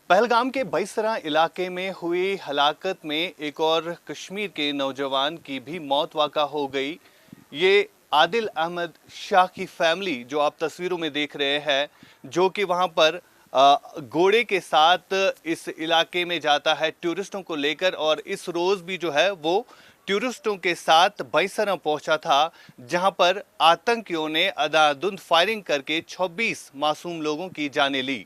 पहलगाम के बैसरा इलाके में हुई हलाकत में एक और कश्मीर के नौजवान की भी मौत वाक़ा हो गई। ये आदिल अहमद शाह की फैमिली जो आप तस्वीरों में देख रहे हैं, जो कि वहाँ पर घोड़े के साथ इस इलाके में जाता है टूरिस्टों को लेकर, और इस रोज़ भी जो है वो टूरिस्टों के साथ बैसरा पहुंचा था, जहां पर आतंकियों ने अंधाधुंध फायरिंग करके 26 मासूम लोगों की जानें ली।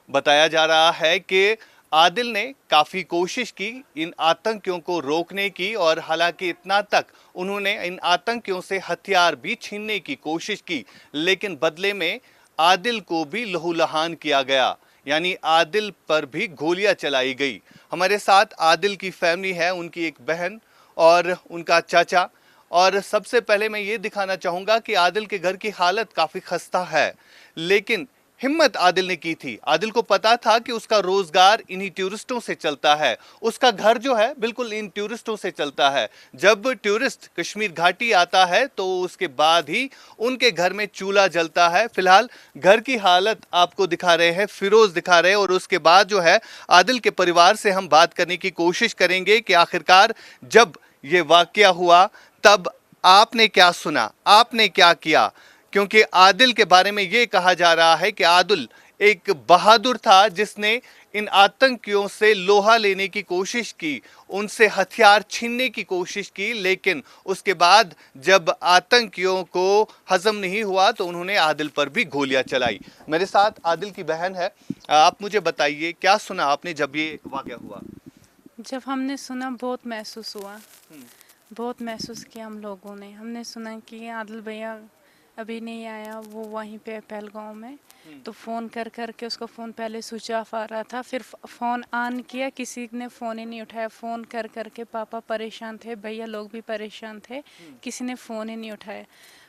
बताया जा रहा है कि आदिल ने काफ़ी कोशिश की इन आतंकियों को रोकने की, और हालांकि इतना तक उन्होंने इन आतंकियों से हथियार भी छीनने की कोशिश की, लेकिन बदले में आदिल को भी लहूलुहान किया गया, यानी आदिल पर भी गोलियां चलाई गई। हमारे साथ आदिल की फैमिली है, उनकी एक बहन और उनका चाचा। और सबसे पहले मैं ये दिखाना चाहूँगा कि आदिल के घर की हालत काफ़ी खस्ता है, लेकिन हिम्मत आदिल ने की थी। आदिल को पता था कि उसका रोजगार इन्हीं टूरिस्टों से चलता है, उसका घर जो है बिल्कुल इन टूरिस्टों से चलता है। जब टूरिस्ट कश्मीर घाटी आता है तो उसके बाद ही उनके घर में चूल्हा जलता है। फिलहाल घर की हालत आपको दिखा रहे हैं, फिरोज दिखा रहे हैं, और उसके बाद जो है आदिल के परिवार से हम बात करने की कोशिश करेंगे कि आखिरकार जब ये वाकया हुआ तब आपने क्या सुना, आपने क्या किया। क्योंकि आदिल के बारे में ये कहा जा रहा है कि आदिल एक बहादुर था जिसने इन आतंकियों से लोहा लेने की कोशिश की, उनसे हथियार छीनने की कोशिश की, लेकिन उसके बाद जब आतंकियों को हजम नहीं हुआ तो उन्होंने आदिल पर भी गोलियां चलाई। मेरे साथ आदिल की बहन है। आप मुझे बताइए क्या सुना आपने जब ये वाकया हुआ। जब हमने सुना बहुत महसूस हुआ, बहुत महसूस किया हम लोगों ने। हमने सुना कि आदिल भैया अभी नहीं आया, वो वहीं पे पहलगांव में। तो फ़ोन कर कर के उसका फ़ोन पहले स्विच ऑफ आ रहा था, फिर फ़ोन ऑन किया, किसी ने फ़ोन ही नहीं उठाया। फ़ोन कर कर के पापा परेशान थे, भैया लोग भी परेशान थे, किसी ने फ़ोन ही नहीं उठाया।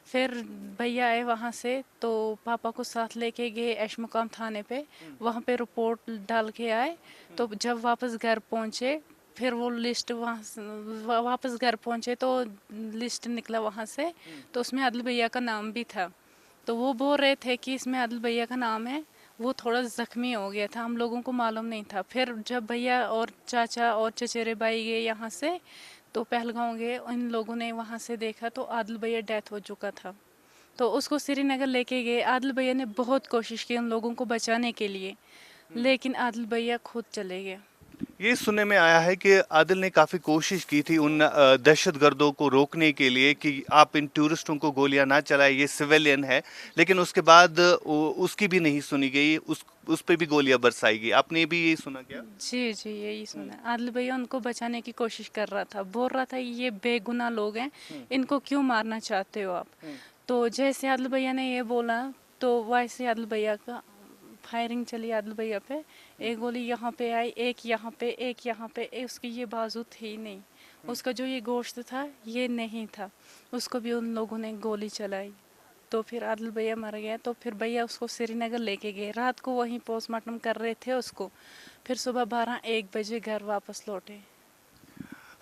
फिर भैया आए वहाँ से तो पापा को साथ लेके गए ऐशमुकाम थाने पे, वहाँ पे रिपोर्ट डाल के आए। तो जब वापस घर पहुँचे, फिर वो लिस्ट वापस घर पहुँचे तो लिस्ट निकला वहाँ से, तो उसमें आदिल भैया का नाम भी था। तो वो बोल रहे थे कि इसमें आदिल भैया का नाम है। वो थोड़ा ज़ख्मी हो गया था, हम लोगों को मालूम नहीं था। फिर जब भैया और चाचा और चचेरे भाई गए यहाँ से तो पहलगांव गए, इन लोगों ने वहाँ से देखा तो आदिल भैया डेथ हो चुका था। तो उसको श्रीनगर लेके गए। आदिल भैया ने बहुत कोशिश की उन लोगों को बचाने के लिए, लेकिन आदिल भैया खुद चले गए। ये सुनने में आया है कि आदिल ने काफ़ी कोशिश की थी उन दहशतगर्दों को रोकने के लिए कि आप इन टूरिस्टों को गोलियां ना चलाएं, ये सिविलियन है, लेकिन उसके बाद उसकी भी नहीं सुनी गई, उस पे भी गोलियां बरसाई गई। आपने भी यही सुना क्या? जी जी, यही सुना। आदिल भैया उनको बचाने की कोशिश कर रहा था, बोल रहा था ये बेगुनाह लोग हैं, इनको क्यों मारना चाहते हो आप। तो जैसे आदिल भैया ने ये बोला तो वैसे आदिल भैया का फायरिंग चली आदिल भैया पे। एक गोली यहाँ पे आई, एक यहाँ पे, एक यहाँ पे। उसकी ये बाजू थी ही नहीं, उसका जो ये गोश्त था ये नहीं था, उसको भी उन लोगों ने गोली चलाई। तो फिर आदिल भैया मर गया। तो फिर भैया उसको श्रीनगर लेके गए, रात को वहीं पोस्टमार्टम कर रहे थे उसको। फिर सुबह 12-1 बजे घर वापस लौटे।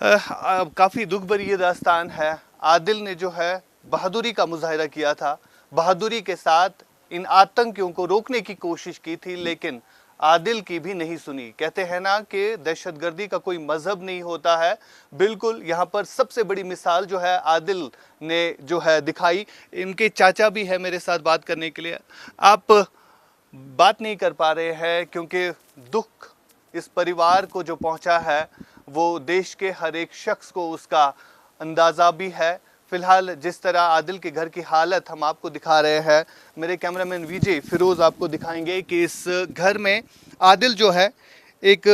काफ़ी दुख भरी ये दास्तान है। आदिल ने जो है बहादुरी का मुजाहिरा किया था, बहादुरी के साथ इन आतंकियों को रोकने की कोशिश की थी, लेकिन आदिल की भी नहीं सुनी। कहते हैं ना कि दहशतगर्दी का कोई मजहब नहीं होता है। बिल्कुल यहाँ पर सबसे बड़ी मिसाल जो है आदिल ने जो है दिखाई। इनके चाचा भी है मेरे साथ बात करने के लिए। आप बात नहीं कर पा रहे हैं क्योंकि दुख इस परिवार को जो पहुंचा है वो देश के हर एक शख्स को उसका अंदाज़ा भी है। फिलहाल जिस तरह आदिल के घर की हालत हम आपको दिखा रहे हैं, मेरे कैमरामैन विजय फिरोज़ आपको दिखाएंगे कि इस घर में आदिल जो है एक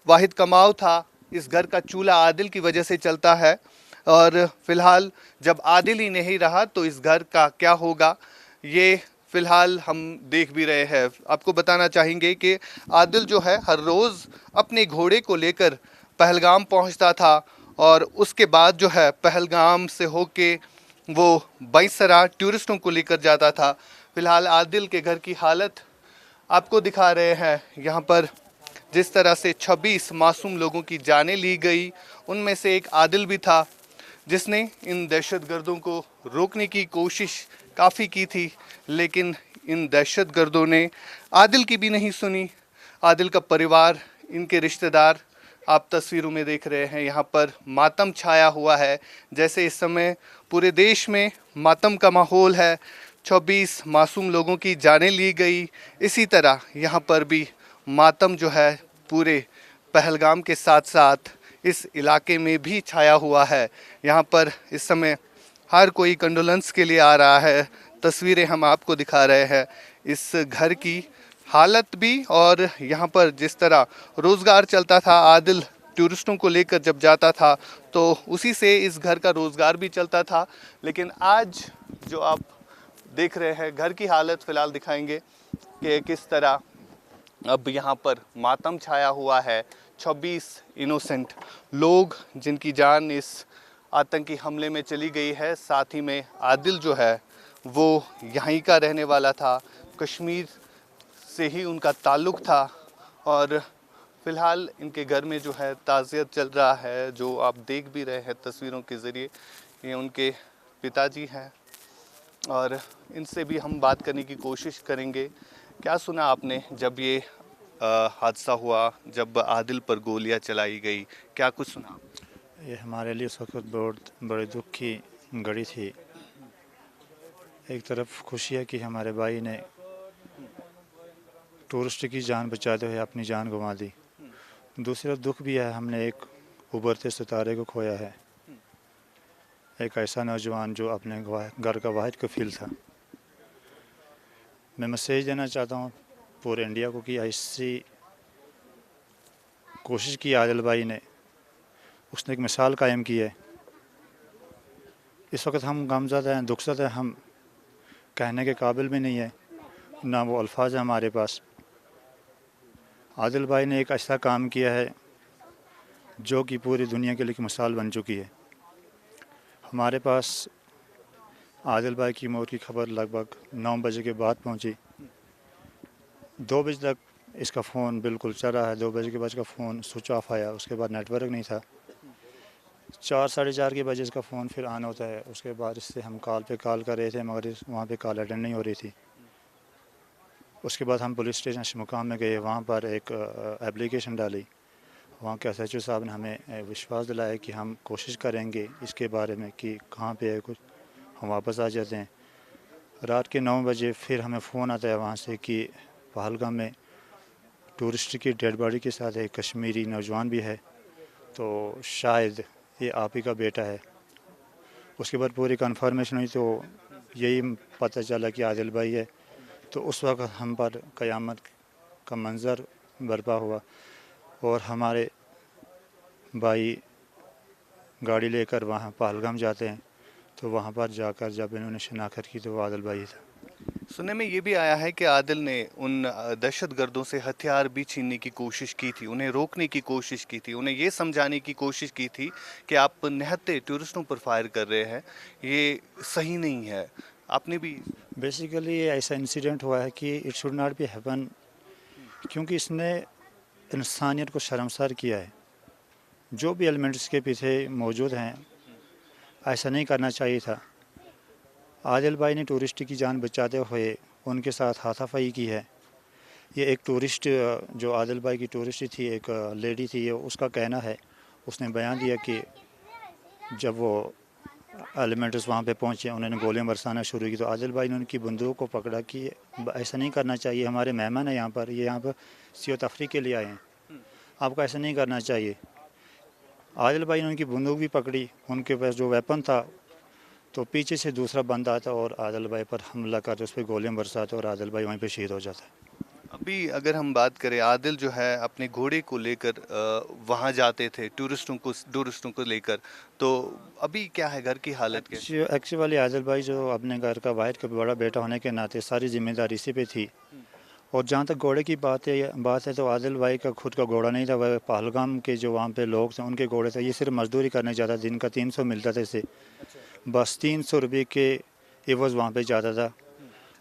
वाहिद कमाव था। इस घर का चूल्हा आदिल की वजह से चलता है, और फिलहाल जब आदिल ही नहीं रहा तो इस घर का क्या होगा ये फिलहाल हम देख भी रहे हैं। आपको बताना चाहेंगे कि आदिल जो है हर रोज़ अपने घोड़े को लेकर पहलगाम पहुंचता था, और उसके बाद जो है पहलगाम से होके वो बैसरा टूरिस्टों को लेकर जाता था। फिलहाल आदिल के घर की हालत आपको दिखा रहे हैं। यहाँ पर जिस तरह से 26 मासूम लोगों की जानें ली गई, उनमें से एक आदिल भी था जिसने इन दहशतगर्दों को रोकने की कोशिश काफ़ी की थी, लेकिन इन दहशतगर्दों ने आदिल की भी नहीं सुनी। आदिल का परिवार, इनके रिश्तेदार आप तस्वीरों में देख रहे हैं। यहाँ पर मातम छाया हुआ है, जैसे इस समय पूरे देश में मातम का माहौल है। 24 मासूम लोगों की जानें ली गई, इसी तरह यहाँ पर भी मातम जो है पूरे पहलगाम के साथ साथ इस इलाके में भी छाया हुआ है। यहाँ पर इस समय हर कोई कंडोलेंस के लिए आ रहा है। तस्वीरें हम आपको दिखा रहे हैं इस घर की हालत भी, और यहाँ पर जिस तरह रोज़गार चलता था, आदिल टूरिस्टों को लेकर जब जाता था तो उसी से इस घर का रोज़गार भी चलता था। लेकिन आज जो आप देख रहे हैं घर की हालत फ़िलहाल दिखाएंगे कि किस तरह अब यहाँ पर मातम छाया हुआ है। 26 इनोसेंट लोग जिनकी जान इस आतंकी हमले में चली गई है। साथ ही में आदिल जो है वो यहीं का रहने वाला था, कश्मीर से ही उनका ताल्लुक़ था, और फ़िलहाल इनके घर में जो है ताज़ियत चल रहा है, जो आप देख भी रहे हैं तस्वीरों के ज़रिए। ये उनके पिताजी हैं और इनसे भी हम बात करने की कोशिश करेंगे। क्या सुना आपने जब ये हादसा हुआ, जब आदिल पर गोलियां चलाई गई, क्या कुछ सुना? ये हमारे लिए उस वक्त बहुत बड़े दुख की घड़ी थी। एक तरफ खुशी है कि हमारे भाई ने टूरिस्ट की जान बचाते हुए अपनी जान गंवा दी। दूसरा दुख भी है, हमने एक उभरते सितारे को खोया है, एक ऐसा नौजवान जो अपने घर का वाहिद कफील था। मैं मैसेज देना चाहता हूँ पूरे इंडिया को कि ऐसी कोशिश की आदिल भाई ने, उसने एक मिसाल कायम की है। इस वक्त हम गमज़दा हैं, दुखज़दा हैं, हम कहने के काबिल भी नहीं है, ना वो अल्फाज है हमारे पास। आदिल भाई ने एक ऐसा काम किया है जो कि पूरी दुनिया के लिए एक मिसाल बन चुकी है। हमारे पास आदिल भाई की मौत की खबर लगभग 9 बजे के बाद पहुंची। 2 बजे तक इसका फ़ोन बिल्कुल चल रहा है, 2 बजे के बाद इसका फ़ोन स्विच ऑफ आया, उसके बाद नेटवर्क नहीं था। 4 साढ़े 4 के बजे इसका फ़ोन फिर ऑन होता है। उसके बाद इससे हम कॉल पे कॉल कर रहे थे, मगर वहाँ पे कॉल अटेंड नहीं हो रही थी। उसके बाद हम पुलिस स्टेशन मुकाम में गए, वहाँ पर एक एप्लीकेशन डाली। वहाँ के SHO साहब ने हमें विश्वास दिलाया कि हम कोशिश करेंगे इसके बारे में कि कहाँ पे है कुछ, हम वापस आ जाते हैं। रात के 9 बजे फिर हमें फ़ोन आता है वहाँ से कि पहलगाम में टूरिस्ट की डेड बॉडी के साथ एक कश्मीरी नौजवान भी है, तो शायद ये आप ही का बेटा है। उसके बाद पूरी कन्फर्मेशन हुई तो यही पता चला कि आदिल भाई है। तो उस वक्त हम पर क़यामत का मंज़र बर्पा हुआ और हमारे भाई गाड़ी लेकर वहाँ पहलगाम जाते हैं। तो वहाँ पर जाकर जब इन्होंने शनाख्त की तो वो आदिल भाई था। सुनने में ये भी आया है कि आदिल ने उन दहशतगर्दों से हथियार भी छीनने की कोशिश की थी, उन्हें रोकने की कोशिश की थी, उन्हें ये समझाने की कोशिश की थी कि आप निहत्थे टूरिस्टों पर फायर कर रहे हैं, ये सही नहीं है। आपने भी बेसिकली ऐसा इंसिडेंट हुआ है कि it should not be happen, क्योंकि इसने इंसानियत को शर्मसार किया है। जो भी एलिमेंट्स के पीछे मौजूद हैं, ऐसा नहीं करना चाहिए था। आदिल भाई ने टूरिस्ट की जान बचाते हुए उनके साथ हाथापाई की है। ये एक टूरिस्ट, जो आदिल भाई की टूरिस्ट थी, एक लेडी थी, ये उसका कहना है, उसने बयान दिया कि जब वो एलिमेंट्स वहाँ पे पहुँचे, उन्होंने गोलियां बरसाना शुरू की, तो आदिल भाई ने उनकी बंदूक को पकड़ा कि ऐसा नहीं करना चाहिए, हमारे मेहमान हैं यहाँ पर, ये यहाँ पर सियो तफरी के लिए आए हैं, आपको ऐसा नहीं करना चाहिए। आदिल भाई ने उनकी बंदूक भी पकड़ी, उनके पास जो वेपन था, तो पीछे से दूसरा बंदा आता और आदिल भाई पर हमला करते, उस पर गोलियां बरसाते और आदिल भाई वहीं पे शहीद हो जाता है। अभी अगर हम बात करें, आदिल जो है अपने घोड़े को लेकर वहाँ जाते थे, टूरिस्टों को लेकर, तो अभी क्या है, घर की हालत कैसी? एक्चुअली आदिल भाई जो अपने घर का वाहिद का बड़ा बेटा होने के नाते सारी जिम्मेदारी इसी पे थी। और जहाँ तक घोड़े की बात है तो आदिल भाई का खुद का घोड़ा नहीं था, वह पहलगाम के जो वहाँ पे लोग थे उनके घोड़े थे। ये सिर्फ मजदूरी करने जाता, दिन का 300 मिलता था इसे, बस 300 रुपये के एवज़ वहाँ पे जाता था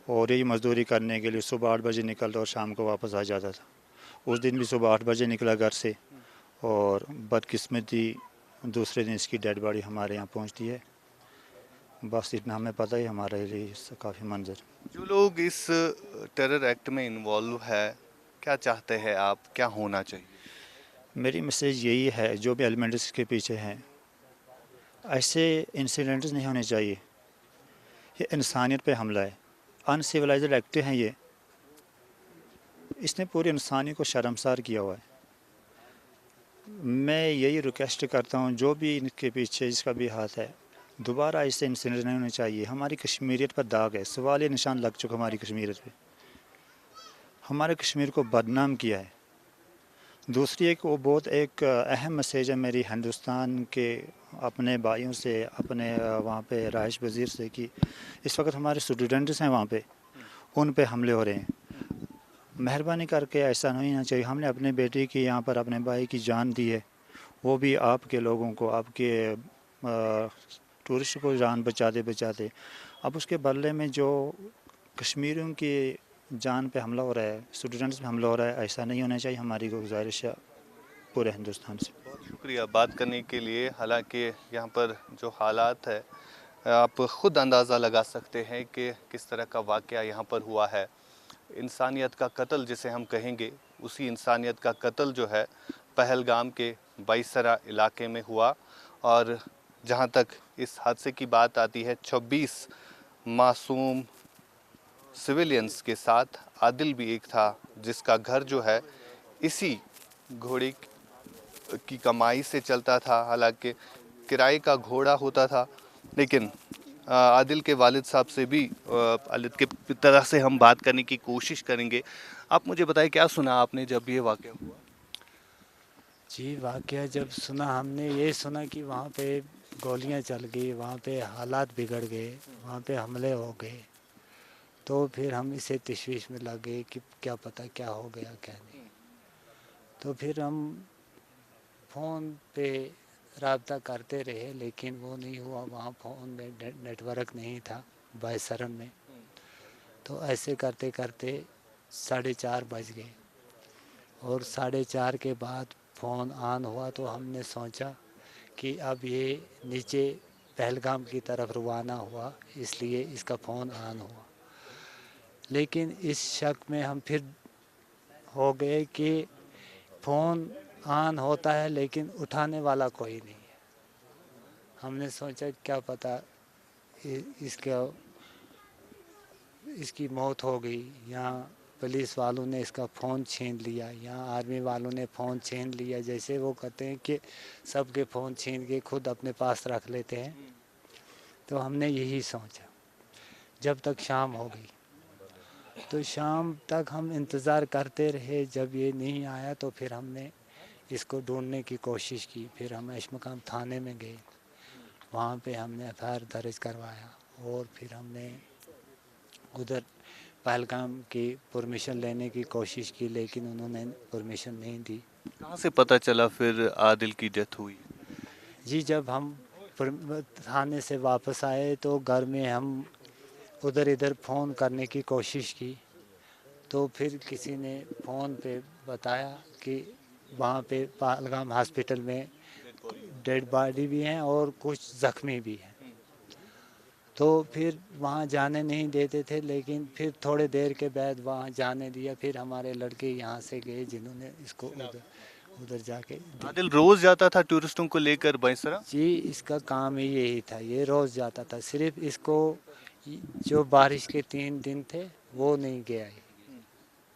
और यही मजदूरी करने के लिए सुबह 8 बजे निकलता और शाम को वापस आ जाता था। उस दिन भी सुबह 8 बजे निकला घर से और बदकिस्मती दूसरे दिन इसकी डेड बॉडी हमारे यहाँ पहुँचती है। बस इतना हमें पता ही, हमारे लिए काफ़ी मंजर। जो लोग इस टेरर एक्ट में इन्वॉल्व है, کیا چاہتے ہیں آپ، کیا ہونا چاہیے؟ میری میسیج یہی ہے، جو بھی ایلیمنٹس کے پیچھے ہیں ایسے انسیڈنٹس نہیں ہونے چاہیے. یہ انسانیت پہ حملہ ہے، ان سیولائزڈ ایکٹ ہیں یہ. اس نے پوری انسانیت کو شرمسار کیا ہوا ہے. میں یہی ریکویسٹ کرتا ہوں جو بھی ان کے پیچھے جس کا بھی ہاتھ ہے، دوبارہ ایسے انسیڈنٹ نہیں ہونے چاہیے. ہماری کشمیریت پر داغ ہے، سوال نشان لگ چکا ہماری کشمیریت پہ. ہمارے کشمیر کو بدنام کیا ہے. دوسری ایک وہ بہت ایک اہم میسیج ہے میری ہندوستان کے اپنے بھائیوں سے، اپنے وہاں پہ رہائش پذیر سے، کہ اس وقت ہمارے اسٹوڈنٹس ہیں وہاں پہ، ان پہ حملے ہو رہے ہیں. مہربانی کر کے ایسا نہیں ہونا چاہیے. ہم نے اپنے بیٹے کی یہاں پر اپنے بھائی کی جان دی ہے، وہ بھی آپ کے لوگوں کو، آپ کے ٹورسٹ کو جان بچاتے اب اس کے بدلے میں جو کشمیریوں کی جان پہ حملہ ہو رہا ہے، اسٹوڈنٹس پہ حملہ ہو رہا ہے. ایسا نہیں ہونا چاہیے. ہماری گزارش ہے پورے ہندوستان سے. بہت شکریہ بات کرنے کے لیے. حالانکہ یہاں پر جو حالات ہے آپ خود اندازہ لگا سکتے ہیں کہ کس طرح کا واقعہ یہاں پر ہوا ہے. انسانیت کا قتل جسے ہم کہیں گے، اسی انسانیت کا قتل جو ہے پہلگام کے بائیسرا علاقے میں ہوا. اور جہاں تک اس حادثے کی بات آتی ہے، 26 معصوم سویلینز کے ساتھ عادل بھی ایک تھا، جس کا گھر جو ہے اسی گھوڑے کی کمائی سے چلتا تھا. حالانکہ کرائے کا گھوڑا ہوتا تھا. لیکن عادل کے والد صاحب سے بھی والد کے طرح سے ہم بات کرنے کی کوشش کریں گے. آپ مجھے بتائیں کیا سنا آپ نے جب یہ واقعہ ہوا؟ جی واقعہ جب سنا، ہم نے یہ سنا کہ وہاں پہ گولیاں چل گئی، وہاں پہ حالات بگڑ گئے، وہاں پہ حملے ہو گئے. تو پھر ہم اسے تشویش میں لگ گئے کہ کیا پتہ کیا ہو گیا کیا نہیں. تو پھر ہم فون پہ رابطہ کرتے رہے، لیکن وہ نہیں ہوا. وہاں فون میں نیٹ ورک نہیں تھا بائیسرم میں. تو ایسے کرتے کرتے 4:30 بج گئے. اور 4:30 کے بعد فون آن ہوا تو ہم نے سوچا کہ اب یہ نیچے پہلگام کی طرف روانہ ہوا، اس لیے اس کا فون آن ہوا. لیکن اس شک میں ہم پھر ہو گئے کہ فون آن ہوتا ہے لیکن اٹھانے والا کوئی نہیں ہے. ہم نے سوچا کیا پتہ اس کی موت ہو گئی، یا پولیس والوں نے اس کا فون چھین لیا، یا آرمی والوں نے فون چھین لیا. جیسے وہ کہتے ہیں کہ سب کے فون چھین کے خود اپنے پاس رکھ لیتے ہیں. تو ہم نے یہی سوچا جب تک شام ہو گئی. تو شام تک ہم انتظار کرتے رہے. جب یہ نہیں آیا تو پھر ہم نے اس کو ڈھونڈنے کی کوشش کی. پھر ہم اشمقام تھانے میں گئے، وہاں پہ ہم نے FIR درج کروایا. اور پھر ہم نے ادھر پہلگام کی پرمیشن لینے کی کوشش کی، لیکن انہوں نے پرمیشن نہیں دی. کہاں سے پتہ چلا پھر عادل کی ڈیتھ ہوئی؟ جی جب ہم تھانے سے واپس آئے تو گھر میں ہم ادھر ادھر فون کرنے کی کوشش کی. تو پھر کسی نے فون پہ بتایا کہ وہاں پہ پہلگام ہاسپٹل میں ڈیڈ باڈی بھی ہیں اور کچھ زخمی بھی ہیں. تو پھر وہاں جانے نہیں دیتے تھے، لیکن پھر تھوڑے دیر کے بعد وہاں جانے دیا. پھر ہمارے لڑکے یہاں سے گئے جنہوں نے اس کو ادھر جا کے عادل روز جاتا تھا ٹورسٹوں کو لے کر بائیسرا؟ جی اس کا کام ہی یہی تھا، یہ روز جاتا تھا. صرف اس کو جو بارش کے 3 دن تھے وہ نہیں گیا.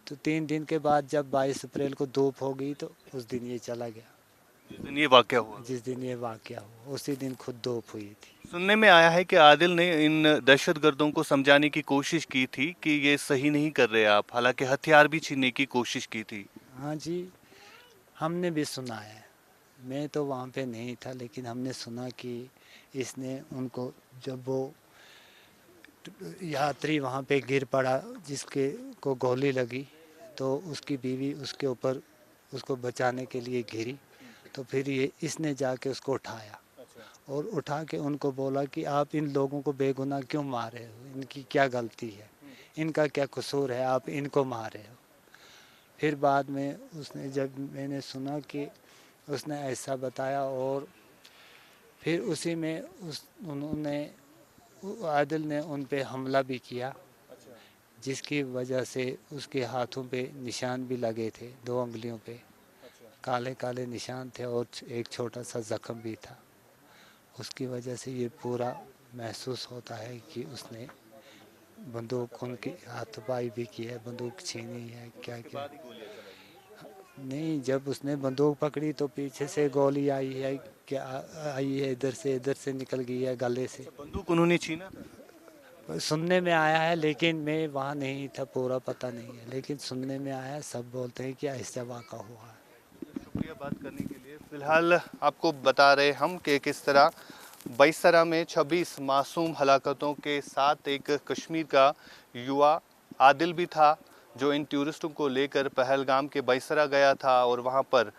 تو 3 دن کے بعد جب 22 اپریل کو دھوپ ہو گئی تو اس دن یہ چلا گیا. جس دن یہ واقعہ ہوا، جس دن یہ واقعہ ہوا اسی دن خود دھوپ ہوئی تھی. سننے میں آیا ہے کہ عادل نے ان دہشت گردوں کو سمجھانے کی کوشش کی تھی کہ یہ صحیح نہیں کر رہے آپ، حالانکہ ہتھیار بھی چھیننے کی کوشش کی تھی. ہاں جی ہم نے بھی سنا ہے. میں تو وہاں پہ نہیں تھا، لیکن ہم نے سنا کہ اس نے ان کو، جب وہ یاتری وہاں پہ گر پڑا جس کے کو گولی لگی، تو اس کی بیوی اس کے اوپر اس کو بچانے کے لیے گری. تو پھر اس نے جا کے اس کو اٹھایا اور اٹھا کے ان کو بولا کہ آپ ان لوگوں کو بے گناہ کیوں مار رہے ہو، ان کی کیا غلطی ہے، ان کا کیا قصور ہے، آپ ان کو مار رہے ہو. پھر بعد میں اس نے، جب میں نے سنا کہ اس نے ایسا بتایا، اور پھر اسی میں انہوں نے عادل نے ان پہ حملہ بھی کیا. जिसकी वजह से उसके हाथों पे निशान भी लगे थे, 2 उंगलियों पे काले काले निशान थे और एक छोटा सा ज़ख्म भी था। उसकी वजह से ये पूरा महसूस होता है कि उसने बंदूक उनके हाथापाई भी की है, बंदूक छीनी है, क्या क्या नहीं। जब उसने बंदूक पकड़ी तो पीछे से गोली आई है, क्या आई है, इधर से निकल गई है गले से। बंदूक उन्होंने छीना था? सुनने में आया है, लेकिन मैं वहाँ नहीं था, पूरा पता नहीं है, लेकिन सुनने में आया है, सब बोलते हैं कि ऐसा वाक़ा हुआ है। शुक्रिया बात करने के लिए। फिलहाल आपको बता रहे हम कि किस तरह बैसरा में 26 मासूम हलाकतों के साथ एक कश्मीर का युवा आदिल भी था, जो इन टूरिस्टों को लेकर पहलगाम के बैसरा गया था और वहाँ पर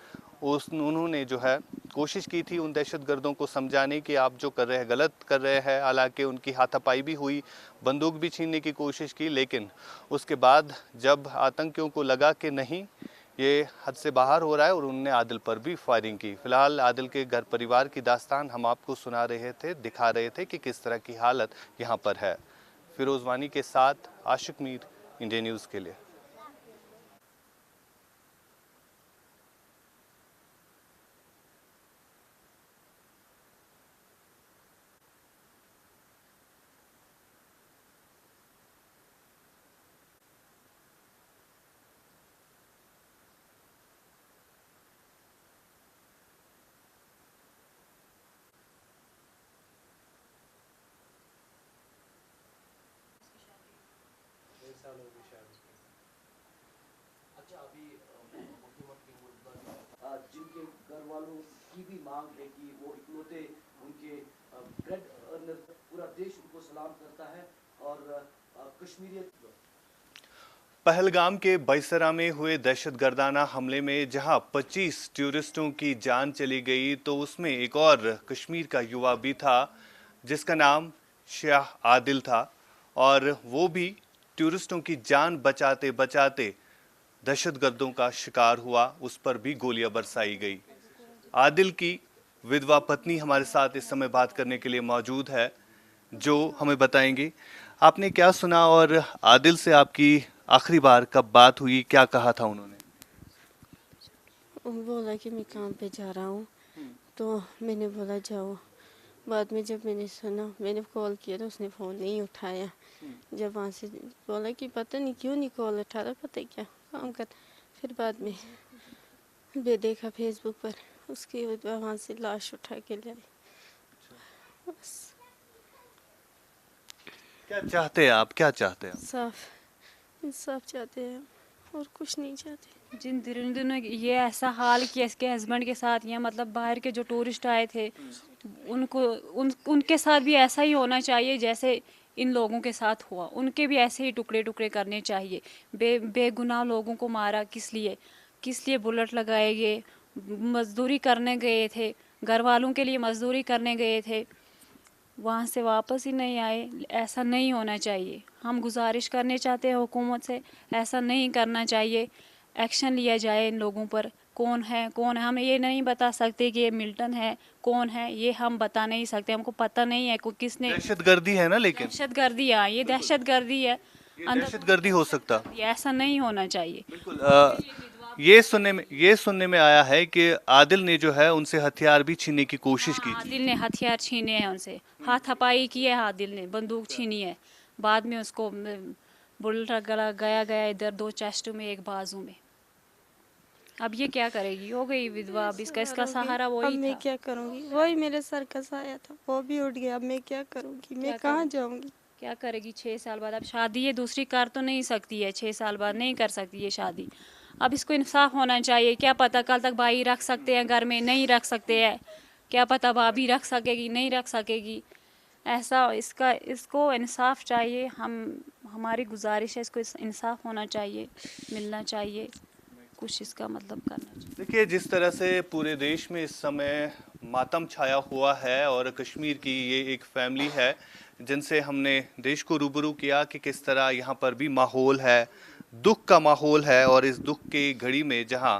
उन्होंने जो है कोशिश की थी उन दहशतगर्दों को समझाने कि आप जो कर रहे हैं गलत कर रहे हैं। हालांकि उनकी हाथापाई भी हुई, बंदूक भी छीनने की कोशिश की, लेकिन उसके बाद जब आतंकियों को लगा कि नहीं ये हद से बाहर हो रहा है और उन्होंने आदिल पर भी फायरिंग की। फिलहाल आदिल के घर परिवार की दास्तान हम आपको सुना रहे थे, दिखा रहे थे कि किस तरह की हालत यहाँ पर है। फिरोज वानी के साथ आशिक मीर, इंडिया न्यूज़ के लिए। अच्छा, अभी मुख्यमंत्री जिनके घर वालों की भी मांग है कि वो इकलौते उनके ब्रेड अर्नर, पूरा देश उनको सलाम करता है और कश्मीरियत। पहलगाम के बैसरा में हुए दहशतगर्दाना हमले में जहां 25 टूरिस्टों की जान चली गई, तो उसमें एक और कश्मीर का युवा भी था जिसका नाम शाह आदिल था, और वो भी टूरिस्टों की जान बचाते बचाते दहशतगर्दों का शिकार हुआ, उस पर भी गोलियां बरसाई गई। आदिल की विधवा पत्नी हमारे साथ इस समय बात करने के लिए मौजूद है, जो हमें बताएंगी आपने क्या सुना और आदिल से आपकी आखिरी बार कब बात हुई, क्या कहा था उन्होंने? बोला कि मैं काम पे जा रहा हूँ, तो मैंने बोला जाओ। बाद में जब मैंने सुना, मैंने कॉल किया तो उसने फ़ोन नहीं उठाया। जब वहाँ से बोला कि पता नहीं क्यों नहीं कॉल उठा रहा, पता क्या काम कर। फिर बाद में मैं देखा फेसबुक पर, उसकी वहाँ से लाश उठा के ले आई। बस क्या चाहते हैं आप, क्या चाहते हैं? इंसाफ इंसाफ चाहते हैं और कुछ नहीं चाहते। जिन दिनों ये ऐसा हाल किया इसके हस्बैंड के साथ, या मतलब बाहर के जो टूरिस्ट आए थे उनके साथ भी ऐसा ही होना चाहिए जैसे इन लोगों के साथ हुआ। उनके भी ऐसे ही टुकड़े टुकड़े करने चाहिए। बेगुनाह लोगों को मारा किस लिए बुलेट लगाए गए? मजदूरी करने गए थे, घर वालों के लिए मजदूरी करने गए थे, वहाँ से वापस ही नहीं आए। ऐसा नहीं होना चाहिए। हम गुजारिश करने चाहते हैं हुकूमत से, ऐसा नहीं करना चाहिए। एक्शन लिया जाए इन लोगों पर। कौन है हम ये नहीं बता सकते कि ये मिल्टन है, कौन है ये हम बता नहीं सकते, हमको पता नहीं है को किसने। दहशतगर्दी है ना, लेकिन दहशतगर्दी है, ये दहशतगर्दी है। दहशतगर्दी हो सकता। ऐसा नहीं होना चाहिए। बिल्कुल। ये सुनने में आया है कि आदिल ने जो है उनसे हथियार भी छीनने की कोशिश की थी। आदिल ने हथियार छीने हैं उनसे, हाथापाई की है, आदिल ने बंदूक छीनी है। बाद में उसको बुलेट गया इधर 2 चेस्ट में, 1 बाजू में। अब ये क्या करेगी? हो गई विधवा, अब इसका सहारा अब वही मैं था। क्या करूँगी? वही मेरे सर का साया था, वो भी उठ गया। अब मैं क्या करूँगी? मैं कहाँ जाऊँगी? क्या करेगी 6 साल बाद? अब शादी ये दूसरी कर तो नहीं सकती है, 6 साल बाद नहीं कर सकती है शादी। अब इसको इंसाफ होना चाहिए। क्या पता कल तक भाई रख सकते हैं घर में, नहीं रख सकते हैं, क्या पता भाभी रख सकेगी, नहीं रख सकेगी। ऐसा इसको इंसाफ चाहिए। हमारी गुजारिश है, इसको इंसाफ होना चाहिए, मिलना चाहिए, कुछ इसका मतलब करना चाहिए। देखिए, जिस तरह से पूरे देश में इस समय मातम छाया हुआ है और कश्मीर की ये एक फैमिली है जिनसे हमने देश को रूबरू किया कि किस तरह यहाँ पर भी माहौल है, दुख का माहौल है। और इस दुख की घड़ी में जहाँ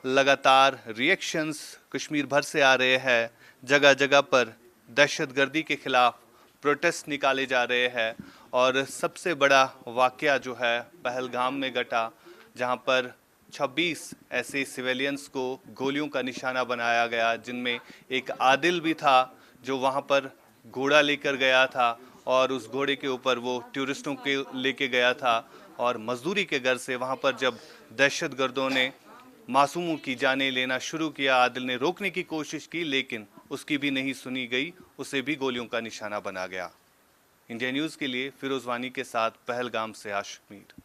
लगातार रिएक्शंस कश्मीर भर से आ रहे हैं, जगह जगह पर दहशतगर्दी के खिलाफ प्रोटेस्ट निकाले जा रहे हैं اور سب سے بڑا واقعہ جو ہے پہلگام میں گھٹا، جہاں پر 26 ایسے سویلینز کو گولیوں کا نشانہ بنایا گیا، جن میں ایک عادل بھی تھا جو وہاں پر گھوڑا لے کر گیا تھا، اور اس گھوڑے کے اوپر وہ ٹورسٹوں کے لے کے گیا تھا، اور مزدوری کے غرض سے وہاں پر جب دہشت گردوں نے معصوموں کی جانیں لینا شروع کیا، عادل نے روکنے کی کوشش کی لیکن اس کی بھی نہیں سنی گئی، اسے بھی گولیوں کا نشانہ بنا گیا۔ انڈیا نیوز کے لیے فیروز وانی کے ساتھ پہلگام سے عاشق میر۔